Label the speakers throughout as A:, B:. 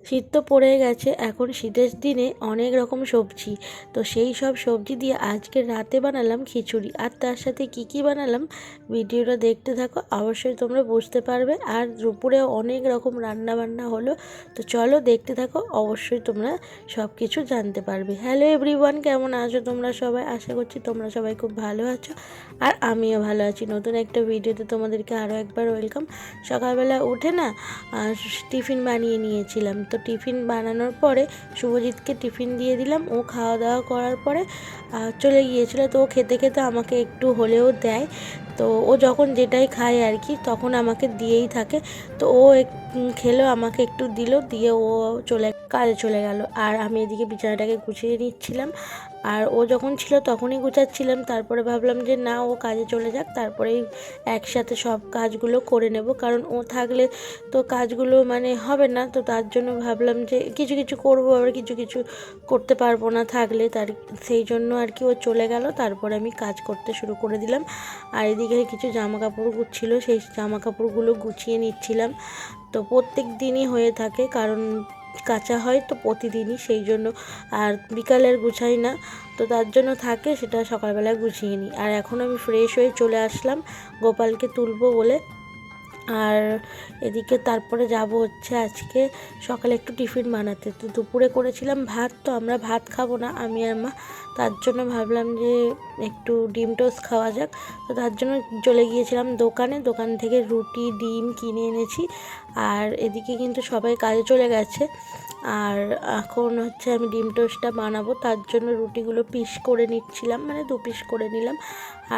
A: শীত তো পড়ে গেছে, এখন শীতের দিনে অনেক রকম সবজি। তো সেই সব সবজি দিয়ে আজকে রাতে বানালাম খিচুড়ি। আর তার সাথে কি কি বানালাম ভিডিওটা দেখতে থাকো, অবশ্যই তোমরা বুঝতে পারবে। আর দুপুরে অনেক রকম রান্না বান্না হলো, তো চলো দেখতে থাকো, অবশ্যই তোমরা সব কিছু জানতে পারবে। হ্যালো এভরিওয়ান, কেমন আছো তোমরা সবাই? আশা করছি তোমরা সবাই খুব ভালো আছো, আর আমিও ভালো আছি। নতুন একটা ভিডিওতে তোমাদেরকে আরও একবার ওয়েলকাম। সকালবেলা উঠে না টিফিন বানিয়ে নিয়েছিলাম। তো টিফিন বানানোর পরে শুভজিৎকে টিফিন দিয়ে দিলাম। ও খাওয়া দাওয়া করার পরে চলে গিয়েছিলো। তো ও খেতে খেতে আমাকে একটু হলেও দেয়। তো ও যখন যেটাই খায় আর কি, তখন আমাকে দিয়েই থাকে। তো ও খেলো, আমাকে একটু দিল, দিয়ে ও কাজে চলে গেল। আর আমি এদিকে বিছানাটাকে গুছিয়ে নিচ্ছিলাম। আর ও যখন ছিল তখনই গুছাচ্ছিলাম। তারপরে ভাবলাম যে না, ও কাজে চলে যাক, তারপরেই একসাথে সব কাজগুলো করে নেব। কারণ ও থাকলে তো কাজগুলো মানে হবে না। তো তার জন্য ভাবলাম যে কিছু কিছু করবো, আবার কিছু কিছু করতে পারবো না থাকলে। সেই জন্য আর কি ও চলে গেল। তারপরে আমি কাজ করতে শুরু করে দিলাম। আর এদিকে কিছু জামা কাপড় ছিল, সেই জামা কাপড়গুলো গুছিয়ে নিচ্ছিলাম। তো প্রত্যেক দিনই হয়ে থাকে, কারণ কাঁচা হয় তো প্রতিদিনই, সেই জন্য। আর বিকালের গুছাই না, তো তার জন্য থাকে, সেটা সকালবেলায় গুছিয়ে নিই। আর এখন আমি ফ্রেশ হয়ে চলে আসলাম গোপালকে তুলবো বলে। আর এদিকে তারপরে যাব হচ্ছে আজকে সকালে একটু টিফিন বানাতে। তো দুপুরে করেছিলাম ভাত, তো আমরা ভাত খাবো না আমি আর মা। তার জন্য ভাবলাম যে একটু ডিম টোস্ট খাওয়া যাক। তো তার জন্য চলে গিয়েছিলাম দোকান থেকে রুটি ডিম কিনে এনেছি। আর এদিকে কিন্তু সবাই কাজে চলে গেছে। আর এখন হচ্ছে আমি ডিম টোস্টটা বানাবো, তার জন্য রুটিগুলো পিস করে নিচ্ছিলাম, মানে 2 পিস করে নিলাম।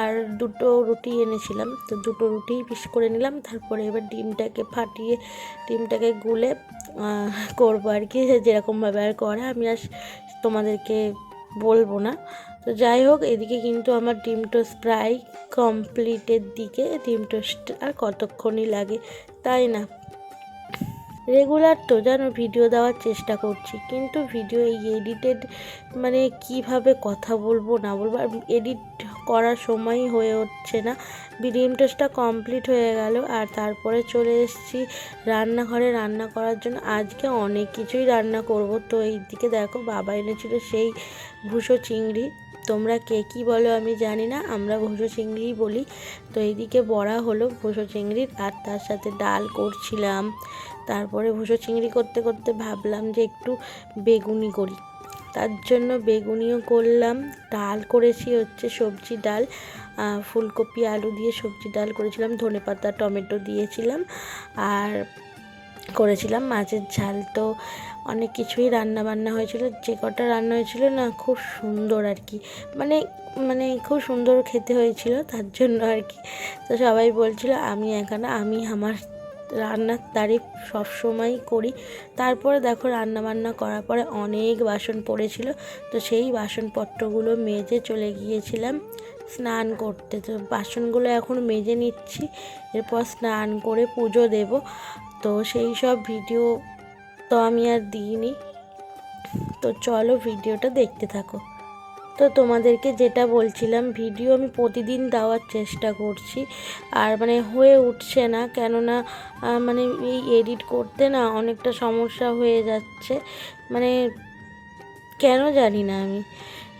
A: আর 2টো রুটি এনেছিলাম, তো 2টো রুটিই পিস করে নিলাম। তারপরে এবার ডিমটাকে ফাটিয়ে ডিমটাকে গুলে করবো আর কি, যেরকমভাবে আর করে আমি আর তোমাদেরকে বলবো না। তো যাই হোক, এদিকে কিন্তু আমার ডিম টোস্ট প্রায় কমপ্লিটের দিকে। ডিম টোস্ট আর কতক্ষণই লাগে, তাই না? রেগুলার তো যেন ভিডিও দেওয়ার চেষ্টা করছি, কিন্তু ভিডিও এই এডিটেড মানে কিভাবে কথা বলবো না বলবো, আর এডিট করার সময়ই হয়ে উঠছে না। ডিম টোস্টটা কমপ্লিট হয়ে গেল। আর তারপরে চলে এসেছি রান্নাঘরে রান্না করার জন্য। আজকে অনেক কিছুই রান্না করব। তো এই দিকে দেখো, বাবা এনেছিল সেই ভুসো চিংড়ি। তোমরা কে কী বলো আমি জানি না, আমরা ভুসো চিংড়িই বলি। তো এইদিকে বড়া হলো ভুসো চিংড়ির, আর তার সাথে ডাল করছিলাম। তারপরে ভুসো চিংড়ি করতে করতে ভাবলাম যে একটু বেগুনি করি, তার জন্য বেগুনিও করলাম। ডাল করেছি হচ্ছে সবজি ডাল, ফুলকপি আলু দিয়ে সবজি ডাল করেছিলাম, ধনেপাতা টমেটো দিয়েছিলাম। আর করেছিলাম মাছের ঝাল। তো অনেক কিছুই রান্না বান্না হয়েছিল। যে কটা রান্না হয়েছিল না, খুব সুন্দর আর কি, মানে মানে খুব সুন্দর খেতে হয়েছিল, তার জন্য আর কি। তো সবাই বলছিল আমি একা না, আমি আমার রান্নার তারিফ সবসময়ই করি। তারপরে দেখো, রান্না বান্না করার পরে অনেক বাসন পড়েছিল। তো সেই বাসনপত্রগুলো মেজে চলে গিয়েছিলাম স্নান করতে। তো বাসনগুলো এখন মেজে নিচ্ছি, এরপর স্নান করে পুজো দেব। তো সেই সব ভিডিও তো আমি আর দিইনি। তো চলো ভিডিওটা দেখতে থাকো। তো তোমাদেরকে যেটা বলছিলাম, ভিডিও আমি প্রতিদিন দেওয়ার চেষ্টা করছি, আর মানে হয়ে উঠছে না, কেননা মানে এই এডিট করতে না অনেকটা সমস্যা হয়ে যাচ্ছে, মানে কেন জানি না আমি।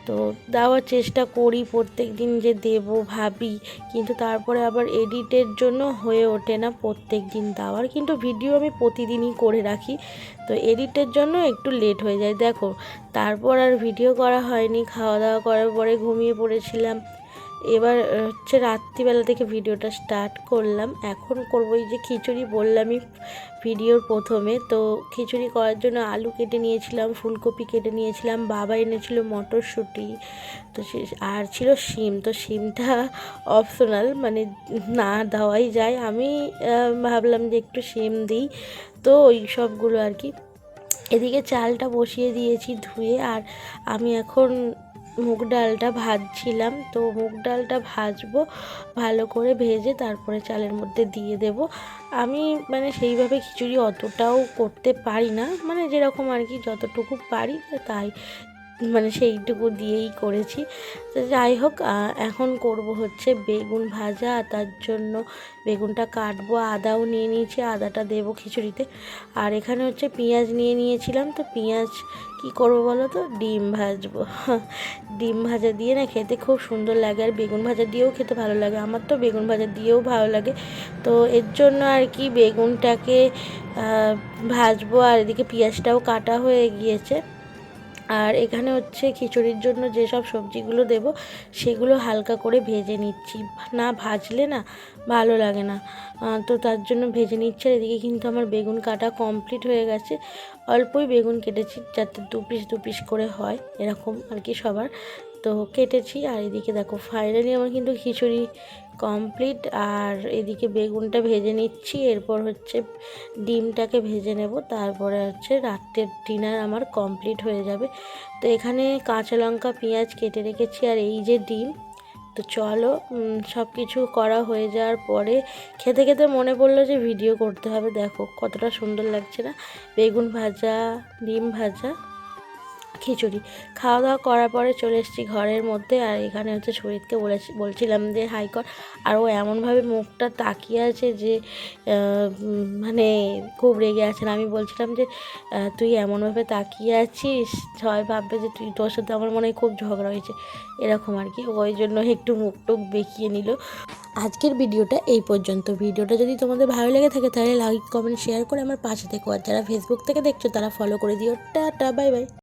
A: তো দেওয়ার চেষ্টা করি প্রত্যেক দিন যে দেব ভাবি, কিন্তু তারপরে আবার এডিটের জন্য হয়ে ওঠে না প্রত্যেক দিন দেওয়ার। কিন্তু ভিডিও আমি প্রতিদিনই করে রাখি, তো এডিটের জন্য একটু লেট হয়ে যায় দেখো। তারপর আর ভিডিও করা হয়নি, খাওয়া দাওয়া করার পরে ঘুমিয়ে পড়েছিলাম। এবার হচ্ছে রাত্রিবেলা থেকে ভিডিওটা স্টার্ট করলাম। এখন করবো এই যে খিচুড়ি বললামই ভিডিওর প্রথমে। তো খিচুড়ি করার জন্য আলু কেটে নিয়েছিলাম, ফুলকপি কেটে নিয়েছিলাম, বাবা এনেছিল মটরশুঁটি, তো আর ছিল শিম। তো শিমটা অপশনাল, মানে না দেওয়াই যায়, আমি ভাবলাম যে একটু শিম দিই। তো ওই সবগুলো আর কি। এদিকে চালটা বসিয়ে দিয়েছি ধুয়ে। আর আমি এখন মুগ ডালটা ভাজছিলাম। তো মুগ ডালটা ভাজবো ভালো করে, ভেজে তারপরে চালের মধ্যে দিয়ে দেব। আমি মানে সেইভাবে খিচুড়ি অতটাও করতে পারি না, মানে যেরকম আর কি যতটুকু পারি তাই। মানে সেইটুকু দিয়েই করেছি। তো যাই হোক, এখন করব হচ্ছে বেগুন ভাজা। তার জন্য বেগুনটা কাটবো, আদাও নিয়ে নিয়েছি, আদাটা দেবো খিচুড়িতে। আর এখানে হচ্ছে পেঁয়াজ নিয়ে নিয়েছিলাম, তো পেঁয়াজ কি করব বলো তো, ডিম ভাজবো। ডিম ভাজা দিয়ে না খেতে খুব সুন্দর লাগে, আর বেগুন ভাজা দিয়েও খেতে ভালো লাগে। আমার তো বেগুন ভাজা দিয়েও ভালো লাগে। তো এর জন্য আর কি বেগুনটাকে ভাজবো, আর এদিকে পেঁয়াজটাও কাটা হয়ে গিয়েছে। আর এখানে হচ্ছে খিচুড়ির জন্য যেসব সবজিগুলো দেব সেগুলো হালকা করে ভেজে নিচ্ছি, না ভাজলে না ভালো লাগে না। তো তার জন্য ভেজে নিচ্ছে। আর এদিকে কিন্তু আমার বেগুন কাটা কমপ্লিট হয়ে গেছে। অল্পই বেগুন কেটেছি, যাতে দু পিস করে হয় এরকম আর কি সবার, তো কেটেছি। আর এদিকে দেখো ফাইনালি আমার কিন্তু খিচুড়ি কমপ্লিট। আর এদিকে বেগুনটা ভেজে নিচ্ছি, এরপর হচ্ছে ডিমটাকে ভেজে নেব, তারপরে হচ্ছে রাত্রের ডিনার আমার কমপ্লিট হয়ে যাবে। তো এখানে কাঁচা লঙ্কা পেঁয়াজ কেটে রেখেছি, আর এই যে ডিম। তো চলো সব কিছু করা হয়ে যাওয়ার পরে খেতে খেতে মনে পড়লো যে ভিডিও করতে হবে। দেখো কতটা সুন্দর লাগছে না, বেগুন ভাজা, ডিম ভাজা, খিচুড়ি। খাওয়া দাওয়া করার পরে চলে এসেছি ঘরের মধ্যে। আর এখানে হচ্ছে শরীরকে বলছিলাম যে হাই কর, আর ও এমনভাবে মুখটা তাকিয়ে আছে যে মানে খুব রেগে আছেন। আমি বলছিলাম যে তুই এমনভাবে তাকিয়ে আছিস, সবাই ভাববে যে তোর সাথে আমার মনে হয় খুব ঝগড়া হয়েছে, এরকম আর কি। ওই জন্য একটু মুখ টুক বেঁকিয়ে নিল। আজকের ভিডিওটা এই পর্যন্ত। ভিডিওটা যদি তোমাদের ভালো লেগে থাকে তাহলে লাইক কমেন্ট শেয়ার করে আমার পাশে থেকো। আর যারা ফেসবুক থেকে দেখছো তারা ফলো করে দিও। Tata, bye bye.